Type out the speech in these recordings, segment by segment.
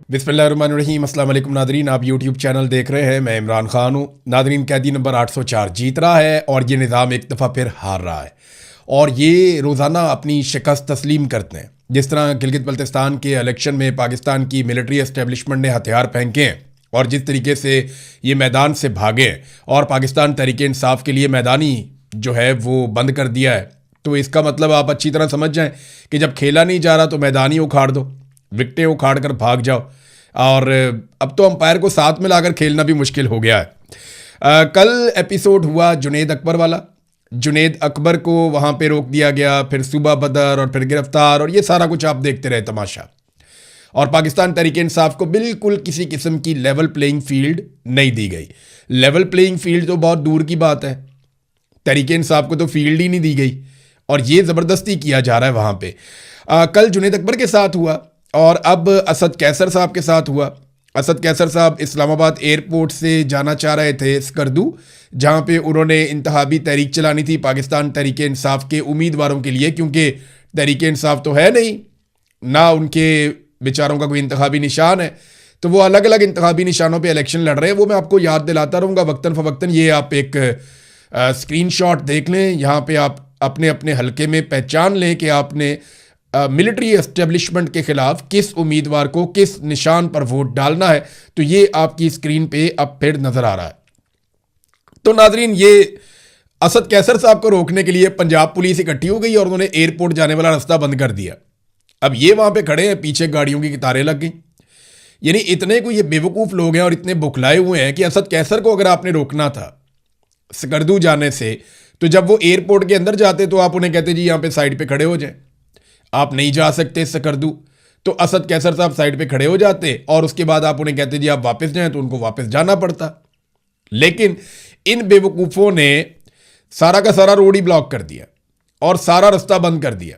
बिस्मिल्लाहिर्रहमानिर्रहीम। अस्सलाम वालेकुम नादरीन, आप यूट्यूब चैनल देख रहे हैं। मैं इमरान खान हूँ। नादरीन, कैदी नंबर 804 जीत रहा है और ये निज़ाम एक दफ़ा फिर हार रहा है और ये रोज़ाना अपनी शिकस्त तस्लीम करते हैं। जिस तरह गिलगित बल्तिस्तान के इलेक्शन में पाकिस्तान की मिलिट्री एस्टेब्लिशमेंट ने हथियार फेंके हैं और जिस तरीके से ये मैदान से भागे और पाकिस्तान तहरीक इंसाफ के लिए मैदानी जो है वो बंद कर दिया है, तो इसका मतलब आप अच्छी तरह समझ जाएं कि जब खेला नहीं जा रहा तो मैदान ही उखाड़ दो, विकटें उखाड़ कर भाग जाओ। और अब तो अंपायर को साथ में लाकर खेलना भी मुश्किल हो गया है। कल एपिसोड हुआ जुनैद अकबर वाला। जुनैद अकबर को वहाँ पे रोक दिया गया, फिर सूबा बदर और फिर गिरफ्तार, और ये सारा कुछ आप देखते रहे तमाशा। और पाकिस्तान तहरीक इंसाफ को बिल्कुल किसी किस्म की लेवल प्लेइंग फील्ड नहीं दी गई। लेवल प्लेइंग फील्ड तो बहुत दूर की बात है, तहरीक इंसाफ को तो फील्ड ही नहीं दी गई और ये ज़बरदस्ती किया जा रहा है वहाँ पे। कल जुनैद अकबर के साथ हुआ और अब असद कैसर साहब के साथ हुआ। असद कैसर साहब इस्लामाबाद एयरपोर्ट से जाना चाह रहे थे स्कर्दू, जहाँ पे उन्होंने इंतहाबी तहरीक चलानी थी पाकिस्तान तहरीक इंसाफ के उम्मीदवारों के लिए, क्योंकि तहरीक इंसाफ तो है नहीं ना, उनके बेचारों का कोई इंतखाबी निशान है, तो वो अलग अलग इंतखाबी निशानों पे इलेक्शन लड़ रहे हैं। वो मैं आपको याद दिलाता रहूँगा वक्तन फ़वक्तन। ये आप एक स्क्रीनशॉट देख लें, यहाँ पे आप अपने अपने हलके में पहचान लें कि आपने मिलिट्री एस्टेब्लिशमेंट के खिलाफ किस उम्मीदवार को किस निशान पर वोट डालना है। तो ये आपकी स्क्रीन पे अब फिर नजर आ रहा है। तो नाजरीन, ये असद कैसर साहब को रोकने के लिए पंजाब पुलिस इकट्ठी हो गई और उन्होंने एयरपोर्ट जाने वाला रास्ता बंद कर दिया। अब ये वहां पे खड़े हैं, पीछे गाड़ियों की कतारें लग गई। यानी इतने को ये बेवकूफ लोग हैं और इतने बुखलाए हुए हैं कि असद कैसर को अगर आपने रोकना था स्कर्दू जाने से, तो जब वो एयरपोर्ट के अंदर जाते तो आप उन्हें कहते जी यहाँ पे साइड पे खड़े हो जाए, आप नहीं जा सकते स्कर्दू। तो असद कैसर साहब साइड पे खड़े हो जाते और उसके बाद आप उन्हें कहते जी आप वापस जाएं, तो उनको वापस जाना पड़ता। लेकिन इन बेवकूफ़ों ने सारा का सारा रोड ही ब्लॉक कर दिया और सारा रास्ता बंद कर दिया।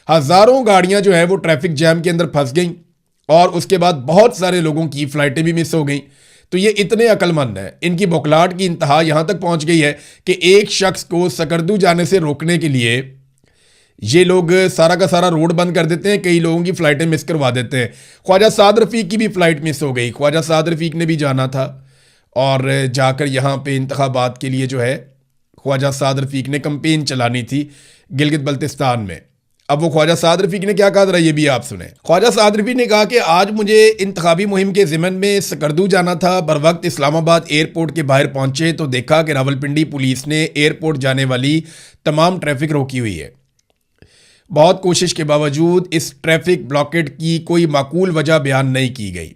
हज़ारों गाड़ियां जो है वो ट्रैफिक जैम के अंदर फंस गई और उसके बाद बहुत सारे लोगों की फ़्लाइटें भी मिस हो गई। तो ये इतने अक्लमंद हैं, इनकी बौखलाहट की इंतहा यहां तक पहुंच गई है कि एक शख्स को स्कर्दू जाने से रोकने के लिए ये लोग सारा का सारा रोड बंद कर देते हैं, कई लोगों की फ़्लाइटें मिस करवा देते हैं। ख्वाजा साद रफ़ीक की भी फ़्लाइट मिस हो गई। ख्वाजा साद रफ़ीक ने भी जाना था और जाकर यहाँ पे इंतखाबात के लिए जो है ख्वाजा साद रफ़ीक ने कंपेन चलानी थी गिलगित बल्तिस्तान में। अब वो ख्वाजा साद रफ़ीक ने क्या कहा, जरा ये भी आप सुने। ख्वाजा साद रफ़ीक ने कहा कि आज मुझे इंतखाबी मुहिम के ज़िमन में स्कर्दू जाना था। बर वक्त इस्लामाबाद एयरपोर्ट के बाहर पहुंचे तो देखा कि रावलपिंडी पुलिस ने एयरपोर्ट जाने वाली तमाम ट्रैफिक रोकी हुई है। बहुत कोशिश के बावजूद इस ट्रैफिक ब्लॉकेट की कोई माकूल वजह बयान नहीं की गई।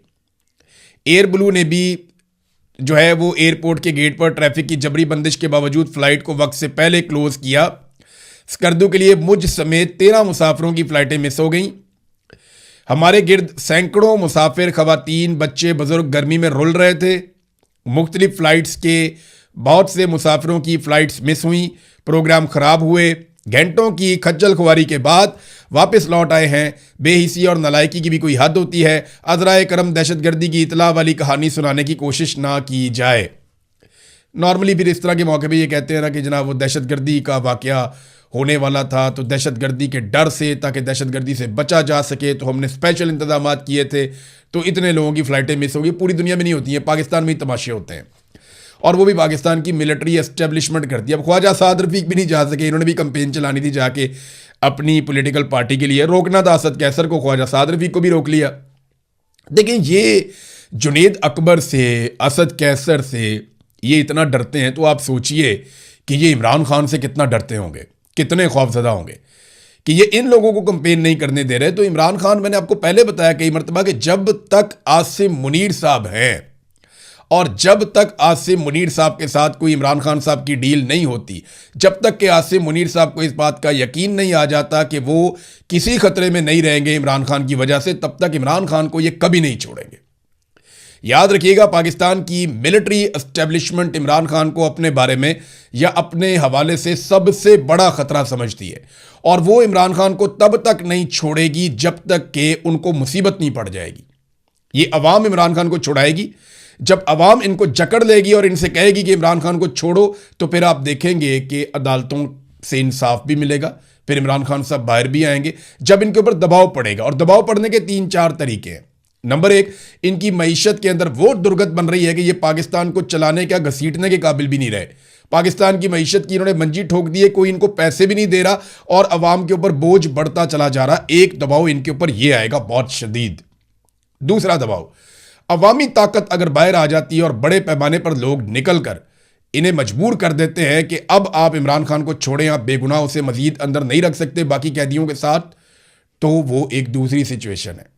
एयर ब्लू ने भी जो है वो एयरपोर्ट के गेट पर ट्रैफिक की जबरी बंदिश के बावजूद फ़्लाइट को वक्त से पहले क्लोज़ किया। स्कर्दू के लिए मुझ समेत 13 मुसाफिरों की फ़्लाइटें मिस हो गईं। हमारे गिर्द सैकड़ों मुसाफिर, ख़वातीन, बच्चे, बुज़ुर्ग गर्मी में रुल रहे थे। मुख्तलिफ फ़्लाइट्स के बहुत से मुसाफिरों की फ़्लाइट्स मिस हुई, प्रोग्राम ख़राब हुए। घंटों की खज्जल खुआरी के बाद वापस लौट आए हैं। बेहिसी और नलायकी की भी कोई हद होती है। अज़राए करम दहशतगर्दी की इतला वाली कहानी सुनाने की कोशिश ना की जाए। नॉर्मली फिर इस तरह के मौके पे ये कहते हैं ना कि जनाब वो दहशतगर्दी का वाक़या होने वाला था, तो दहशतगर्दी के डर से, ताकि दहशतगर्दी से बचा जा सके, तो हमने स्पेशल इंतजाम किए थे, तो इतने लोगों की फ़्लाइटें मिस हो गई। पूरी दुनिया में नहीं होती हैं, पाकिस्तान में ही तमाशे होते हैं और वो भी पाकिस्तान की मिलिट्री एस्टेब्लिशमेंट करती है। अब ख्वाजा साद रफ़ीक भी नहीं जा सके, इन्होंने भी कंपेन चलानी थी जाके अपनी पॉलिटिकल पार्टी के लिए। रोकना था असद कैसर को, ख्वाजा साद रफ़ीक को भी रोक लिया। देखिए, ये जुनैद अकबर से, असद कैसर से ये इतना डरते हैं, तो आप सोचिए कि ये इमरान खान से कितना डरते होंगे, कितने खौफजदा होंगे कि ये इन लोगों को कंपेन नहीं करने दे रहे। तो इमरान खान, मैंने आपको पहले बताया कई मरतबा कि जब तक आसिम मुनीर साहब हैं और जब तक आसिम मुनीर साहब के साथ कोई इमरान खान साहब की डील नहीं होती, जब तक कि आसिम मुनीर साहब को इस बात का यकीन नहीं आ जाता कि वो किसी खतरे में नहीं रहेंगे इमरान खान की वजह से, तब तक इमरान खान को ये कभी नहीं छोड़ेंगे। याद रखिएगा, पाकिस्तान की मिलिट्री एस्टेब्लिशमेंट इमरान खान को अपने बारे में या अपने हवाले से सबसे बड़ा खतरा समझती है और वो इमरान खान को तब तक नहीं छोड़ेगी जब तक कि उनको मुसीबत नहीं पड़ जाएगी। ये अवाम इमरान खान को छुड़ाएगी। जब अवाम इनको जकड़ लेगी और इनसे कहेगी कि इमरान खान को छोड़ो, तो फिर आप देखेंगे कि अदालतों से इंसाफ भी मिलेगा, फिर इमरान खान साहब बाहर भी आएंगे। जब इनके ऊपर दबाव पड़ेगा, और दबाव पड़ने के 3-4 तरीके हैं। नंबर एक, इनकी मईशत के अंदर वो दुर्गत बन रही है कि ये पाकिस्तान को चलाने का घसीटने के काबिल भी नहीं रहे। पाकिस्तान की मईशत की इन्होंने मंजी ठोक दी है, कोई इनको पैसे भी नहीं दे रहा और अवाम के ऊपर बोझ बढ़ता चला जा रहा। एक दबाव इनके ऊपर ये आएगा बहुत शदीद। दूसरा दबाव, अवामी ताकत अगर बाहर आ जाती है और बड़े पैमाने पर लोग निकल कर इन्हें मजबूर कर देते हैं कि अब आप इमरान खान को छोड़ें, आप बेगुनाह उसे मजीद अंदर नहीं रख सकते बाकी कैदियों के साथ, तो वो एक दूसरी सिचुएशन है।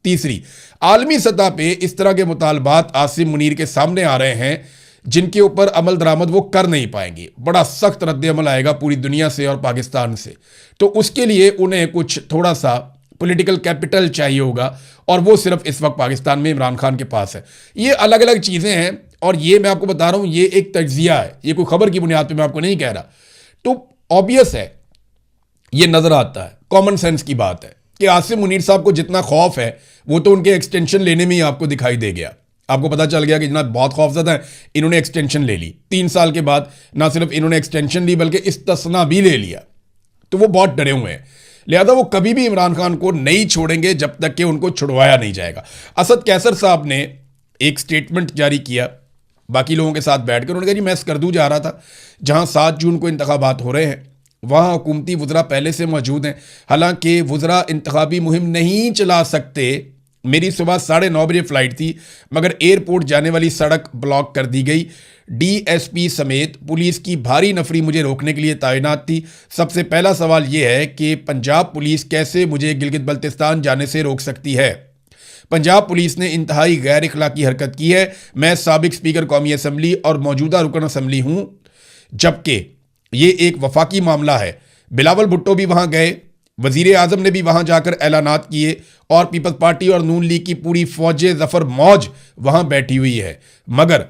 तीसरी, आलमी सतह पे इस तरह के मुतालबात आसिम मुनीर के सामने आ रहे हैं जिनके ऊपर अमल दरामद वो कर नहीं पाएंगे। बड़ा सख्त रद्द अमल आएगा पूरी दुनिया से और पाकिस्तान से, तो उसके लिए उन्हें कुछ थोड़ा सा पॉलिटिकल कैपिटल चाहिए होगा और वो सिर्फ इस वक्त पाकिस्तान में इमरान खान के पास है। ये अलग अलग चीज़ें हैं और ये मैं आपको बता रहा हूँ, ये एक तज्जिया है, ये कोई खबर की बुनियाद पे मैं आपको नहीं कह रहा। तो ऑब्वियस है, ये नज़र आता है, कॉमन सेंस की बात है कि आसिम मुनीर साहब को जितना खौफ है वो तो उनके एक्सटेंशन लेने में ही आपको दिखाई दे गया। आपको पता चल गया कि जनाब बहुत खौफजदा है, इन्होंने एक्सटेंशन ले ली 3 साल के बाद। ना सिर्फ इन्होंने एक्सटेंशन ली बल्कि इस्तिस्ना भी ले लिया, तो वो बहुत डरे हुए हैं। लिहाजा वो कभी भी इमरान खान को नहीं छोड़ेंगे जब तक कि उनको छुड़वाया नहीं जाएगा। असद कैसर साहब ने एक स्टेटमेंट जारी किया बाकी लोगों के साथ बैठकर, उन्होंने कहा जी मैं स्कर्दू जा रहा था जहां 7 जून को इंतखाबात हो रहे हैं, वहाँ हुकूमती वज़रा पहले से मौजूद हैं। हालांकि वज़रा इंतखाबी मुहिम नहीं चला सकते। मेरी सुबह 9:30 बजे फ़्लाइट थी मगर एयरपोर्ट जाने वाली सड़क ब्लॉक कर दी गई। DSP समेत पुलिस की भारी नफरी मुझे रोकने के लिए तैनात थी। सबसे पहला सवाल यह है कि पंजाब पुलिस कैसे मुझे गिलगित बल्तिस्तान जाने से रोक सकती है। पंजाब पुलिस ने इंतहाई गैर इखलाकी हरकत की है। मैं साबिक स्पीकर कौमी असम्बली और मौजूदा रुकन असम्बली हूँ, जबकि ये एक वफाकी मामला है। बिलावल भुट्टो भी वहाँ गए, वजीर आजम ने भी वहाँ जाकर ऐलानात किए और पीपल्स पार्टी और नून लीग की पूरी फौज जफर मौज वहाँ बैठी हुई है, मगर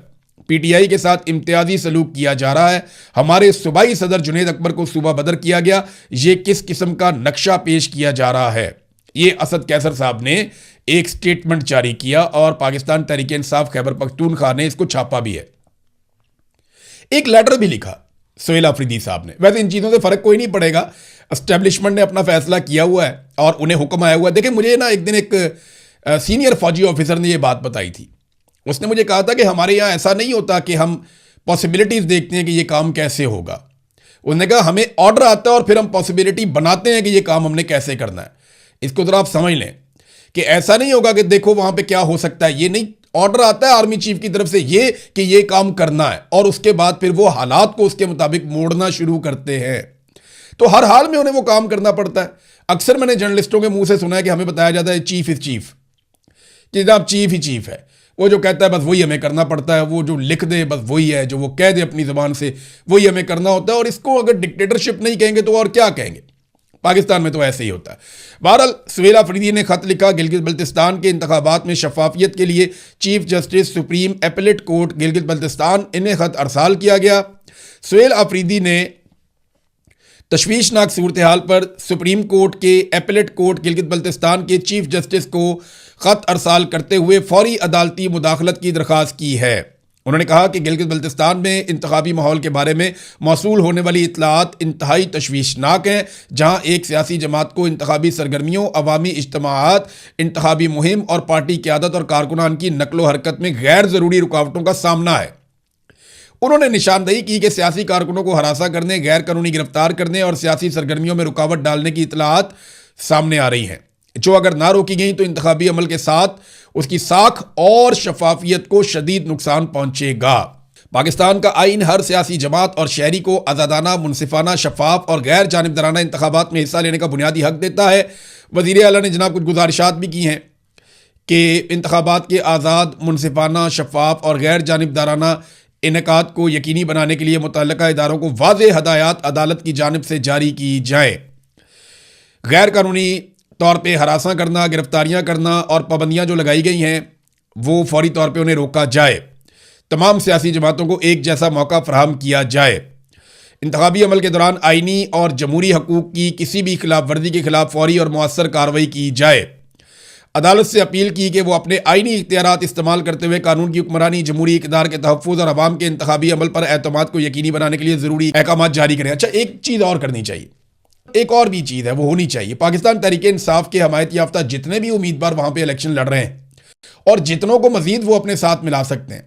PTI के साथ इम्तियाजी सलूक किया जा रहा है। हमारे सूबाई सदर जुनेद अकबर को सूबा बदर किया गया। ये किस किस्म का नक्शा पेश किया जा रहा है? ये असद कैसर साहब ने एक स्टेटमेंट जारी किया और पाकिस्तान तहरीक इंसाफ खैबर पख्तूनख्वा ने इसको छापा भी है। एक लेटर भी लिखा सोहेल अफरीदी साहब ने। वैसे इन चीज़ों से फ़र्क कोई नहीं पड़ेगा, एस्टेब्लिशमेंट ने अपना फैसला किया हुआ है और उन्हें हुक्म आया हुआ है। देखिए, मुझे ना एक दिन एक सीनियर फौजी ऑफिसर ने ये बात बताई थी। उसने मुझे कहा था कि हमारे यहाँ ऐसा नहीं होता कि हम पॉसिबिलिटीज़ देखते हैं कि ये काम कैसे होगा। उसने कहा हमें ऑर्डर आता है और फिर हम पॉसिबिलिटी बनाते हैं कि ये काम हमने कैसे करना है। इसको ज़रा आप समझ लें कि ऐसा नहीं होगा कि देखो वहाँ पे क्या हो सकता है, ये नहीं। ऑर्डर आता है आर्मी चीफ की तरफ से ये कि ये काम करना है और उसके बाद फिर वो हालात को उसके मुताबिक मोड़ना शुरू करते हैं। तो हर हाल में उन्हें वो काम करना पड़ता है। अक्सर मैंने जर्नलिस्टों के मुंह से सुना है कि हमें बताया जाता है चीफ इज चीफ, कि जनाब चीफ ही चीफ है, वो जो कहता है बस वही हमें करना पड़ता है, वो जो लिख दे बस वही है, जो वो कह दे अपनी ज़बान से वही हमें करना होता है। और इसको अगर डिक्टेटरशिप नहीं कहेंगे तो और क्या कहेंगे? पाकिस्तान में तो ऐसे ही होता है। बहरहाल सोहेल अफरीदी ने खत लिखा, गिलगित बल्तिस्तान के इंतखाबात में शफाफियत के लिए chief justice supreme appellate court Gilgit Baltistan, इन्हें खत अरसाल किया गया। सोहेल अफरीदी ने तशवीशनाक सूरत हाल पर सुप्रीम कोर्ट के एपेलेट कोर्ट गिलगित बल्तिस्तान के चीफ जस्टिस को खत अरसाल करते हुए फौरी अदालती मुदाखलत की दरख्वास्त की है। उन्होंने कहा कि गिलगित बल्तिस्तान में इंतखाबी माहौल के बारे में मौसूल होने वाली इतलात इंतहाई तशवीशनाक हैं, जहाँ एक सियासी जमात को इंतखाबी सरगर्मियों, अवामी इज्तमाआत, इंतखाबी मुहिम और पार्टी क़यादत और कारकुनान की नकलो हरकत में गैर ज़रूरी रुकावटों का सामना है। उन्होंने निशानदेही की कि सियासी कारकुनों को हरासा करने, गैर कानूनी गिरफ्तार करने और सियासी सरगर्मियों में रुकावट डालने की इतलात सामने आ रही हैं, जो अगर ना रोकी गई तो इंतखाबी अमल के साथ उसकी साख और शफाफियत को शदीद नुकसान पहुंचेगा। पाकिस्तान का आइन हर सियासी जमात और शहरी को आज़ादाना, मुनसिफाना, शफाफ और गैर जानिबदाराना इंतखाबात में हिस्सा लेने का बुनियादी हक देता है। वज़ीर आला ने जनाब कुछ गुजारिशात भी की हैं कि इंतखाबात के आज़ाद, मुनसिफाना, शफाफ और गैर जानिबदाराना इनेकाद को यकीनी बनाने के लिए मुतल्लिका इदारों को वाज़ेह हदायत अदालत की जानिब से जारी की जाए। गैर कानूनी तौर पे हरासा करना, गिरफ्तारियां करना और पाबंदियां जो लगाई गई हैं वो फौरी तौर पे उन्हें रोका जाए। तमाम सियासी जमातों को एक जैसा मौका फराहम किया जाए। इंतखाबी अमल के दौरान आइनी और जमहूरी हकूक़ की किसी भी खिलाफ वर्जी के खिलाफ फौरी और मौसर कार्रवाई की जाए। अदालत से अपील की कि वो अपने आइनी इख्तियारात इस्तेमाल करते हुए कानून की हुक्मरानी, जमहूरी इक़दार के तहफ़्फ़ुज़ और अवाम के इंतखाबी अमल पर एतमाद को यकीनी बनाने के लिए ज़रूरी अहकाम जारी करें। अच्छा, एक चीज़ और करनी चाहिए, एक और भी चीज़ है वो होनी चाहिए। पाकिस्तान तहरीक इंसाफ के हमायत याफ्ता जितने भी उम्मीदवार वहाँ पे इलेक्शन लड़ रहे हैं, और जितनों को मजीद वो अपने साथ मिला सकते हैं,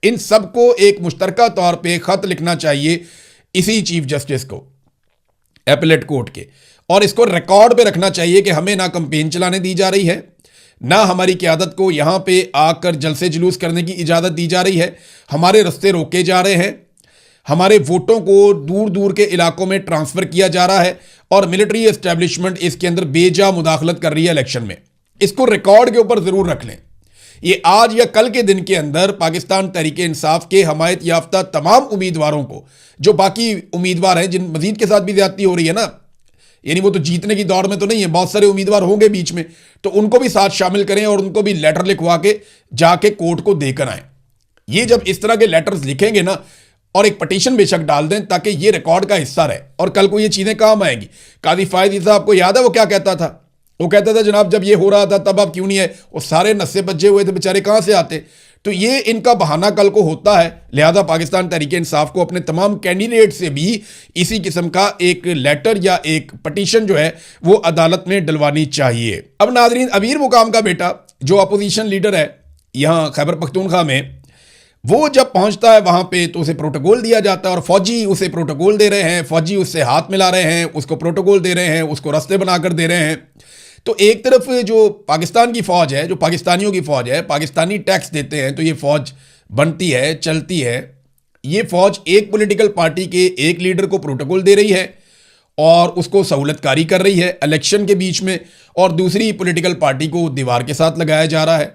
इन सबको एक मुश्तरका तौर पे खत लिखना चाहिए इसी चीफ जस्टिस को एपेलेट कोर्ट के, और इसको रिकॉर्ड पे रखना चाहिए कि हमें ना कंपेन चलाने दी जा रही है, ना हमारी क़यादत को यहां पे आकर जलसे जुलूस करने की इजाज़त दी जा रही है, हमारे रास्ते रोके जा रहे हैं, हमारे वोटों को दूर दूर के इलाकों में ट्रांसफ़र किया जा रहा है और मिलिट्री एस्टेब्लिशमेंट इसके अंदर बेजा मुदाखलत कर रही है इलेक्शन में। इसको रिकॉर्ड के ऊपर ज़रूर रख लें। ये आज या कल के दिन के अंदर पाकिस्तान तहरीके इंसाफ के हमायत याफ्ता तमाम उम्मीदवारों को, जो बाकी उम्मीदवार हैं जिन मजीद के साथ भी ज्यादती हो रही है ना, यानी वो तो जीतने की दौड़ में तो नहीं है, बहुत सारे उम्मीदवार होंगे बीच में, तो उनको भी साथ शामिल करें और उनको भी लेटर लिखवा के जाके कोर्ट को देकर आए। ये जब इस तरह के लेटर्स लिखेंगे ना, और एक पटिशन बेशक डाल दें ताकि ये रिकॉर्ड का हिस्सा रहे और कल को ये चीजें काम आएंगी। काजी फायद ईसा, आपको याद है वो क्या कहता था? वो कहता था जनाब जब ये हो रहा था तब आप क्यों नहीं आए, वो सारे नस्से बज्जे हुए थे बेचारे, कहां से आते? तो ये इनका बहाना कल को होता है। लिहाजा पाकिस्तान तहरीके इंसाफ को अपने तमाम कैंडिडेट से भी इसी किस्म का एक लेटर या एक पटिशन जो है वो अदालत में डलवानी चाहिए। अब नाजरीन, अमीर मुकाम का बेटा जो अपोजिशन लीडर है यहां खैबर पख्तूनख्वा में, वो जब पहुंचता है वहां पे तो उसे प्रोटोकॉल दिया जाता है और फौजी उसे प्रोटोकॉल दे रहे हैं, फौजी उससे हाथ मिला रहे हैं, उसको प्रोटोकॉल दे रहे हैं, उसको रास्ते बनाकर दे रहे हैं। तो एक तरफ जो पाकिस्तान की फ़ौज है, जो पाकिस्तानियों की फ़ौज है, पाकिस्तानी टैक्स देते हैं तो ये फ़ौज बनती है, चलती है। ये फ़ौज एक पॉलिटिकल पार्टी के एक लीडर को प्रोटोकॉल दे रही है और उसको सहूलतकारी कर रही है इलेक्शन के बीच में, और दूसरी पॉलिटिकल पार्टी को दीवार के साथ लगाया जा रहा है।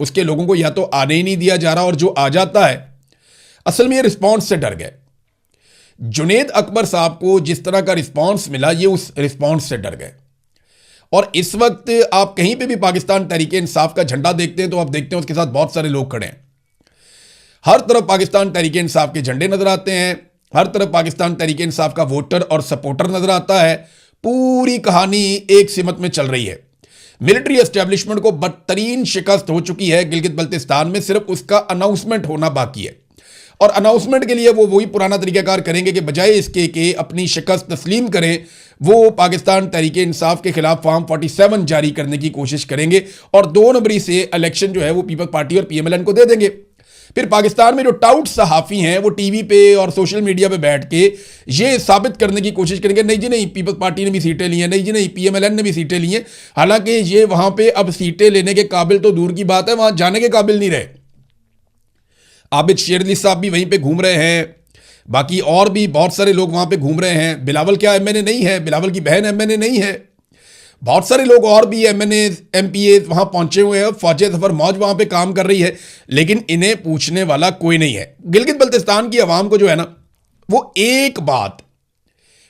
उसके लोगों को या तो आने ही नहीं दिया जा रहा, और जो आ जाता है असल में ये रिस्पॉन्स से डर गए। जुनेद अकबर साहब को जिस तरह का रिस्पॉन्स मिला, ये उस रिस्पॉन्स से डर गए। और इस वक्त आप कहीं पे भी पाकिस्तान तहरीके इंसाफ का झंडा देखते हैं तो आप देखते हैं उसके साथ बहुत सारे लोग खड़े हैं। हर तरफ पाकिस्तान तहरीके इंसाफ के झंडे नजर आते हैं, हर तरफ पाकिस्तान तहरीके इंसाफ का वोटर और सपोर्टर नजर आता है। पूरी कहानी एक सिमत में चल रही है। मिलिट्री एस्टेब्लिशमेंट को बदतरीन शिकस्त हो चुकी है गिलगित बल्तिस्तान में, सिर्फ उसका अनाउंसमेंट होना बाकी है। और अनाउंसमेंट के लिए वो वही पुराना तरीकाकार करेंगे कि बजाय इसके कि अपनी शिकस्त तस्लीम करें, वो पाकिस्तान तहरीके इंसाफ के खिलाफ फॉर्म 47 जारी करने की कोशिश करेंगे और 2 नवंबर से इलेक्शन जो है वो पीपल्स पार्टी और पीएमएलएन को दे देंगे। फिर पाकिस्तान में जो टाउट सहाफ़ी हैं वो टीवी पे और सोशल मीडिया पे बैठ के ये साबित करने की कोशिश करेंगे, नहीं जी नहीं, पीपल्स पार्टी ने भी सीटें ली हैं, नहीं जी नहीं, पीएमएलएन ने भी सीटें ली हैं। हालांकि ये वहां पे अब सीटें लेने के काबिल तो दूर की बात है, वहां जाने के काबिल नहीं रहे। आबिद शेर अली साहब भी वहीं पे घूम रहे हैं, बाकी और भी बहुत सारे लोग वहां पे घूम रहे हैं। बिलावल क्या एमएनए नहीं है, बिलावल की बहन एमएनए नहीं है। बहुत सारे लोग और भी एमएनए एमपीए वहां पहुंचे हुए हैं, फौज सफर मौज वहां पे काम कर रही है, लेकिन इन्हें पूछने वाला कोई नहीं है। गिलगित बल्तिस्तान की आवाम को जो है ना, वो एक बात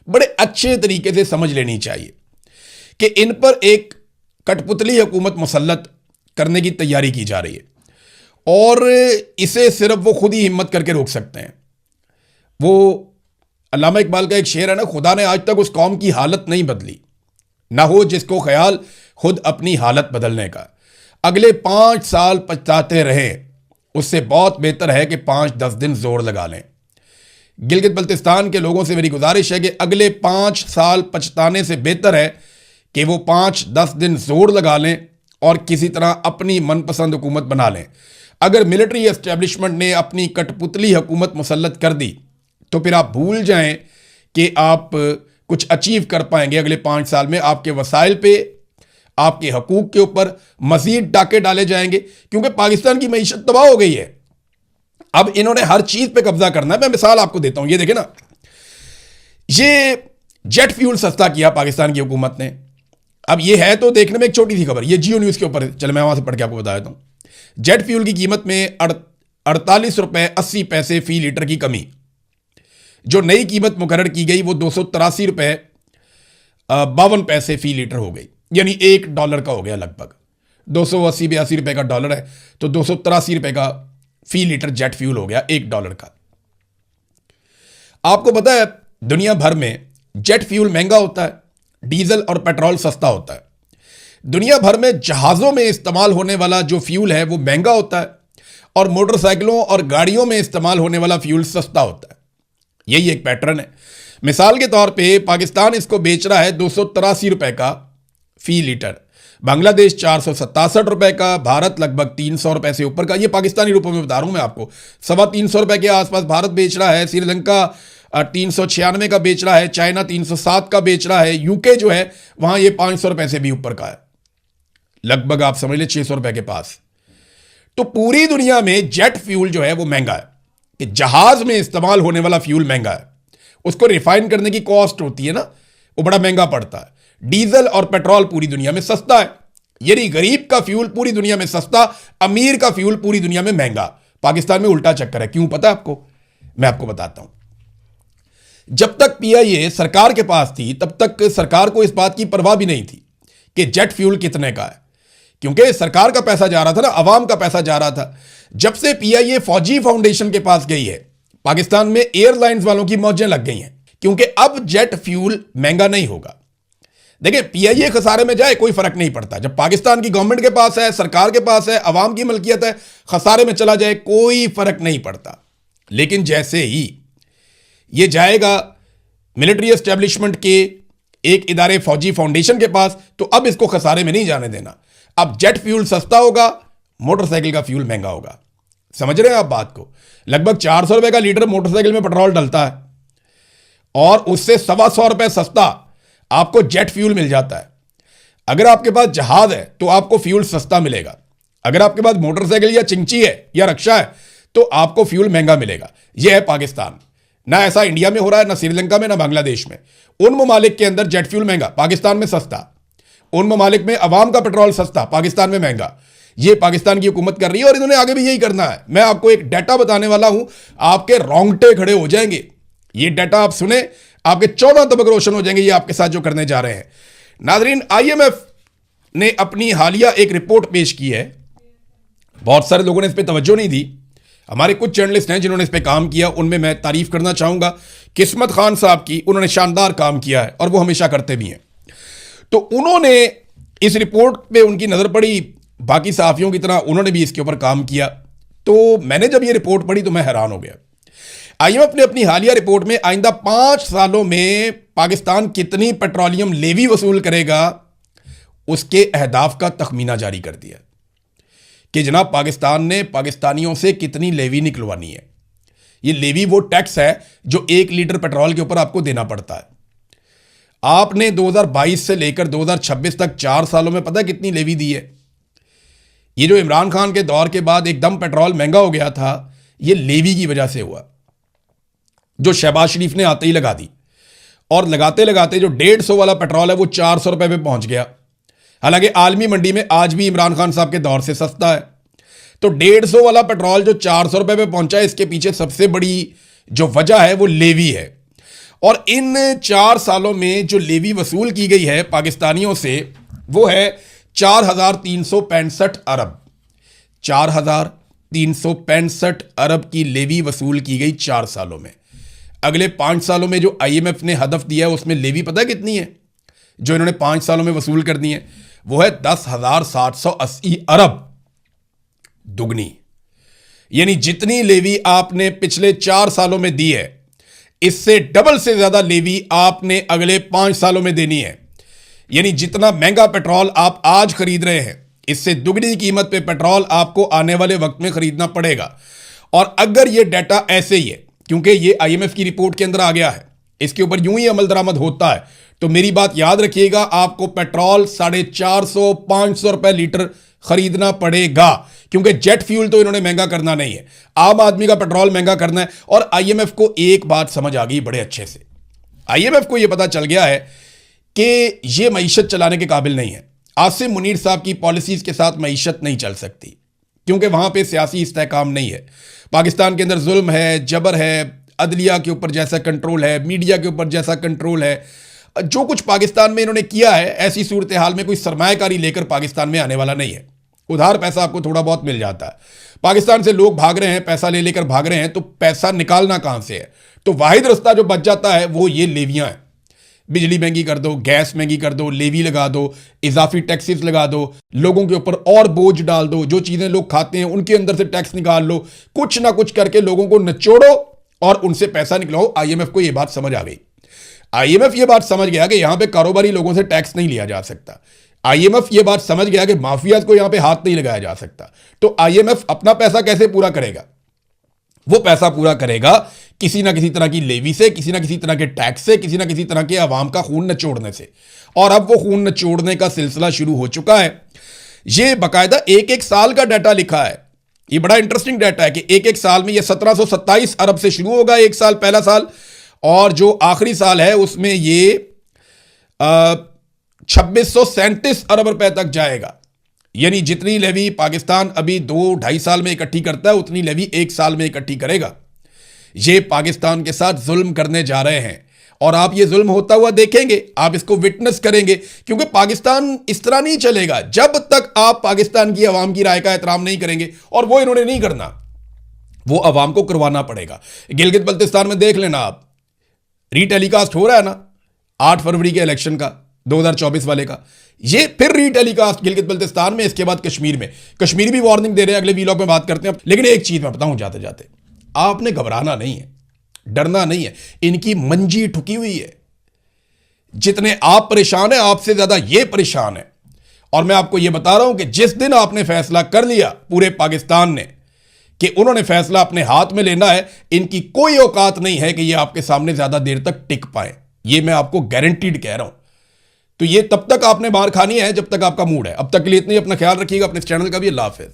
बड़े अच्छे तरीके से समझ लेनी चाहिए कि इन पर एक कठपुतली हुकूमत मुसल्लत करने की तैयारी की जा रही है और इसे सिर्फ वो खुद ही हिम्मत करके रोक सकते हैं। वो अल्लामा इकबाल का एक शेर है ना, खुदा ने आज तक उस कौम की हालत नहीं बदली, ना हो जिसको ख्याल खुद अपनी हालत बदलने का। अगले 5 साल पछताते रहे, उससे बहुत बेहतर है कि 5-10 दिन जोर लगा लें। गिलगित बल्तिस्तान के लोगों से मेरी गुजारिश है कि अगले 5 साल पछताने से बेहतर है कि वो 5-10 दिन जोर लगा लें और किसी तरह अपनी मनपसंद हुकूमत बना लें। अगर मिलिट्री एस्टेब्लिशमेंट ने अपनी कठपुतली हुकूमत मुसल्लत कर दी तो फिर आप भूल जाएं कि आप कुछ अचीव कर पाएंगे अगले 5 साल में। आपके वसाइल पे, आपके हकूक के ऊपर मजीद डाके डाले जाएंगे, क्योंकि पाकिस्तान की मईशत तबाह हो गई है। अब इन्होंने हर चीज पे कब्जा करना है। मैं मिसाल आपको देता हूं, ये देखें ना, ये जेट फ्यूल सस्ता किया पाकिस्तान की हुकूमत ने। अब ये है तो देखने में एक छोटी सी खबर, ये जियो न्यूज के ऊपर, चलो मैं वहां से पढ़ के आपको बता देता हूं। जेट फ्यूल की कीमत में 48 रुपए 80 पैसे फी लीटर की कमी। जो नई कीमत मुकर्रर की गई वो 283 रुपए 52 पैसे फी लीटर हो गई, यानी $1 का हो गया लगभग। 280-82 रुपए का डॉलर है तो 283 रुपए का फी लीटर जेट फ्यूल हो गया $1 का। आपको पता है दुनिया भर में जेट फ्यूल महंगा होता है, डीजल और पेट्रोल सस्ता होता है। दुनिया भर में जहाज़ों में इस्तेमाल होने वाला जो फ्यूल है वो महंगा होता है और मोटरसाइकिलों और गाड़ियों में इस्तेमाल होने वाला फ्यूल सस्ता होता है। यही एक पैटर्न है। मिसाल के तौर पे पाकिस्तान इसको बेच रहा है 283 रुपए का फी लीटर, बांग्लादेश 467 रुपए का, भारत लगभग 300 रुपए से ऊपर का। ये पाकिस्तानी रुपयों में बता रहा हूं मैं आपको, 325 रुपए के आसपास भारत बेच रहा है, श्रीलंका 396 का बेच रहा है, चाइना 307 का बेच रहा है, यूके जो है वहां ये 500 रुपए से भी ऊपर का है, लगभग आप समझ ले 600 रुपए के पास। तो पूरी दुनिया में जेट फ्यूल जो है वो महंगा है, कि जहाज में इस्तेमाल होने वाला फ्यूल महंगा है, उसको रिफाइन करने की कॉस्ट होती है ना, वो बड़ा महंगा पड़ता है। डीजल और पेट्रोल पूरी दुनिया में सस्ता है, यानी गरीब का फ्यूल पूरी दुनिया में सस्ता, अमीर का फ्यूल पूरी दुनिया में महंगा। पाकिस्तान में उल्टा चक्कर है, क्यों पता है आपको? मैं आपको बताता हूं। जब तक पीआईए सरकार के पास थी तब तक सरकार को इस बात की परवाह भी नहीं थी कि जेट फ्यूल कितने का है, क्योंकि सरकार का पैसा जा रहा था ना, अवाम का पैसा जा रहा था। जब से पीआईए फौजी फाउंडेशन के पास गई है, पाकिस्तान में एयरलाइंस वालों की मौजें लग गई हैं, क्योंकि अब जेट फ्यूल महंगा नहीं होगा। देखिए, पीआईए खसारे में जाए कोई फर्क नहीं पड़ता, जब पाकिस्तान की गवर्नमेंट के पास है, सरकार के पास है, अवाम की मलकियत है, खसारे में चला जाए कोई फर्क नहीं पड़ता। लेकिन जैसे ही ये जाएगा मिलिट्री एस्टेब्लिशमेंट के एक इदारे फौजी फाउंडेशन के पास, तो अब इसको खसारे में नहीं जाने देना। अब जेट फ्यूल सस्ता होगा, मोटरसाइकिल का फ्यूल महंगा होगा। समझ रहे हैं आप बात को? लगभग 400 रुपए का लीटर मोटरसाइकिल में पेट्रोल डलता है, और उससे 125 रुपए सस्ता आपको जेट फ्यूल मिल जाता है। अगर आपके पास जहाज है तो आपको फ्यूल सस्ता मिलेगा, अगर आपके पास मोटरसाइकिल या चिंची है या रक्षा है तो आपको फ्यूल महंगा मिलेगा। यह है पाकिस्तान। ना ऐसा इंडिया में हो रहा है, ना श्रीलंका में, ना बांग्लादेश में। उन ममालिक के अंदर जेट फ्यूल महंगा, पाकिस्तान में सस्ता। उन ममालिक में अवाम का पेट्रोल सस्ता, पाकिस्तान में महंगा। ये पाकिस्तान की हुकूमत कर रही है और इन्होंने आगे भी यही करना है। मैं आपको एक डाटा बताने वाला हूं, आपके रोंगटे खड़े हो जाएंगे। ये डाटा आप सुने, आपके 14 तबक रोशन हो जाएंगे। ये आपके साथ जो करने जा रहे हैं नाजरीन, आईएमएफ ने अपनी हालिया एक रिपोर्ट पेश की है। बहुत सारे लोगों ने इस पर तवज्जो नहीं दी। हमारे कुछ जर्नलिस्ट हैं जिन्होंने इस पर काम किया, उनमें मैं तारीफ करना चाहूंगा किस्मत खान साहब की। उन्होंने शानदार काम किया है और वो हमेशा करते भी हैं। तो उन्होंने इस रिपोर्ट पे उनकी नजर पड़ी, बाकी सहाफियों की तरह उन्होंने भी इसके ऊपर काम किया। तो मैंने जब ये रिपोर्ट पढ़ी तो मैं हैरान हो गया। आईएमएफ ने अपनी हालिया रिपोर्ट में आइंदा 5 सालों में पाकिस्तान कितनी पेट्रोलियम लेवी वसूल करेगा उसके अहदाफ का तखमीना जारी कर दिया कि जनाब पाकिस्तान ने पाकिस्तानियों से कितनी लेवी निकलवानी है। ये लेवी वो टैक्स है जो 1 लीटर पेट्रोल के ऊपर आपको देना पड़ता है। आपने 2022 से लेकर 2026 तक 4 सालों में पता है कितनी लेवी दी है? ये जो इमरान खान के दौर के बाद एकदम पेट्रोल महंगा हो गया था, ये लेवी की वजह से हुआ, जो शहबाज शरीफ ने आते ही लगा दी। और लगाते लगाते जो 150 वाला पेट्रोल है वो 400 रुपए पे पहुंच गया। हालांकि आलमी मंडी में आज भी इमरान खान साहब के दौर से सस्ता है। तो 150 वाला पेट्रोल जो 400 रुपए पे पहुंचा है, इसके पीछे सबसे बड़ी जो वजह है वो लेवी है। और इन 4 सालों में जो लेवी वसूल की गई है पाकिस्तानियों से वो है 4,365 अरब। 4,365 अरब की लेवी वसूल की गई 4 सालों में। अगले 5 सालों में जो आईएमएफ ने हदफ दिया है उसमें लेवी पता है कितनी है जो इन्होंने 5 सालों में वसूल कर दी है? वो है 10,780 अरब, दुगनी। यानी जितनी लेवी आपने पिछले 4 सालों में दी है, इससे डबल से ज्यादा लेवी आपने अगले 5 सालों में देनी है। यानी जितना महंगा पेट्रोल आप आज खरीद रहे हैं, इससे दुगनी कीमत पे पेट्रोल आपको आने वाले वक्त में खरीदना पड़ेगा। और अगर ये डाटा ऐसे ही है, क्योंकि ये आईएमएफ की रिपोर्ट के अंदर आ गया है, इसके ऊपर यूं ही अमल दरामद होता है, तो मेरी बात याद रखिएगा, आपको पेट्रोल 450-500 रुपए लीटर खरीदना पड़ेगा। क्योंकि जेट फ्यूल तो इन्होंने महंगा करना नहीं है, आम आदमी का पेट्रोल महंगा करना है। और आईएमएफ को एक बात समझ आ गई बड़े अच्छे से, आईएमएफ को यह पता चल गया है कि यह मईशत चलाने के काबिल नहीं है। आसिम मुनीर साहब की पॉलिसीज के साथ मईशत नहीं चल सकती, क्योंकि वहां पे सियासी इस्तेहकाम नहीं है। पाकिस्तान के अंदर जुल्म है, जबर है, अदलिया के ऊपर जैसा कंट्रोल है, मीडिया के ऊपर जैसा कंट्रोल है, जो कुछ पाकिस्तान में इन्होंने किया है, ऐसी सूरत हाल में कोई सरमायाकारी लेकर पाकिस्तान में आने वाला नहीं है। उधार पैसा आपको थोड़ा बहुत मिल जाता है। पाकिस्तान से लोग भाग रहे हैं, पैसा ले लेकर भाग रहे हैं, तो पैसा निकालना कहां से है? तो वाहिद रास्ता जो बच जाता है वो ये लेवियां हैं। बिजली महंगी कर दो, गैस महंगी कर दो, लेवी लगा दो, इजाफी टैक्सेस लगा दो, लोगों के ऊपर और बोझ डाल दो, जो चीजें लोग खाते हैं उनके अंदर से टैक्स निकाल लो, कुछ ना कुछ करके लोगों को निचोड़ो और उनसे पैसा निकलाओ। आईएमएफ को यह बात समझ आ गई। आईएमएफ यह बात समझ गया कि यहां पे कारोबारी लोगों से टैक्स नहीं लिया जा सकता। आईएमएफ ये बात समझ गया कि माफिया को यहां पे हाथ नहीं लगाया जा सकता, तो आईएमएफ अपना पैसा कैसे पूरा करेगा? वो पैसा पूरा करेगा किसी ना किसी तरह की लेवी से, किसी ना किसी तरह के टैक्स से, किसी ना किसी तरह के आवाम का खून नचोड़ने से। और अब वो खून नचोड़ने का सिलसिला शुरू हो चुका है। ये बाकायदा एक एक साल का डाटा लिखा है। ये बड़ा इंटरेस्टिंग डाटा है कि एक एक साल में ये 1727 अरब से शुरू होगा एक साल, पहला साल, और जो आखिरी साल है उसमें ये 2637 अरब रुपए तक जाएगा। यानी जितनी लेवी पाकिस्तान अभी 2-2.5 साल में इकट्ठी करता है, उतनी लेवी एक साल में इकट्ठी करेगा। ये पाकिस्तान के साथ जुल्म करने जा रहे हैं और आप ये जुल्म होता हुआ देखेंगे, आप इसको विटनेस करेंगे, क्योंकि पाकिस्तान इस तरह नहीं चलेगा जब तक आप पाकिस्तान की आवाम की राय का एहतराम नहीं करेंगे, और वो इन्होंने नहीं करना, वो आवाम को करवाना पड़ेगा। गिलगित बल्तिस्तान में देख लेना आप, रीटेलीकास्ट हो रहा है ना 8 फरवरी के इलेक्शन का, 2024 वाले का, ये फिर रीटेलीकास्ट गिलगित बल्तिस्तान में, इसके बाद कश्मीर में। कश्मीर भी वार्निंग दे रहे हैं, अगले वीलॉग में बात करते हैं। लेकिन एक चीज मैं बताऊं जाते जाते, आपने घबराना नहीं है, डरना नहीं है, इनकी मंजी ठुकी हुई है। जितने आप परेशान हैं, आपसे ज्यादा ये परेशान है। और मैं आपको ये बता रहा हूं कि जिस दिन आपने फैसला कर लिया पूरे पाकिस्तान ने कि उन्होंने फैसला अपने हाथ में लेना है, इनकी कोई औकात नहीं है कि ये आपके सामने ज्यादा देर तक टिक पाए। ये मैं आपको गारंटीड कह रहा हूं। तो ये तब तक आपने मार खानी है जब तक आपका मूड है। अब तक के लिए इतनी, अपना ख्याल रखिएगा, अपने चैनल का भी। अल्लाह हाफिज।